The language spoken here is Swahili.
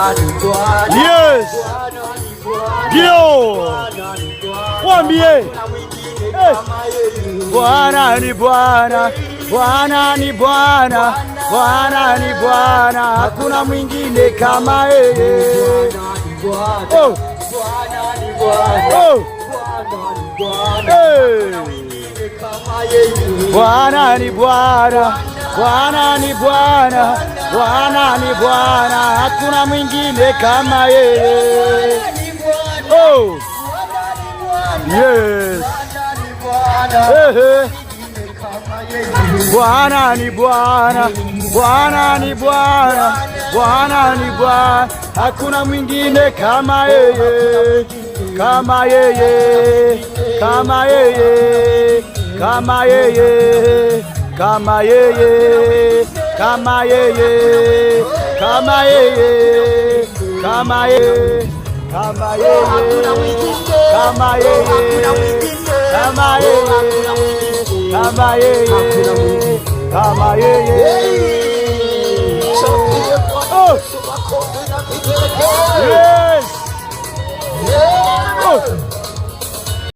Yes. Ndio. Mwambie. Bwana ni Bwana, Bwana ni Bwana, Bwana ni Bwana, hakuna mwingine kama yeye. Oh. Oh. Bwana ni Bwana, Bwana ni Bwana, Bwana ni Bwana, hakuna mwingine kama yeye. Oh. Yes. Bwana ni Bwana, Bwana ni Bwana, Bwana ni Bwana, hakuna mwingine kama yeye, kama yeye, kama yeye, kama yeye, kama yeye, kama yeye, kama yeye, kama yeye, kama yeye, kama yeye, kama yeye, kama yeye, kama yeye. Oh! Yes! Oh!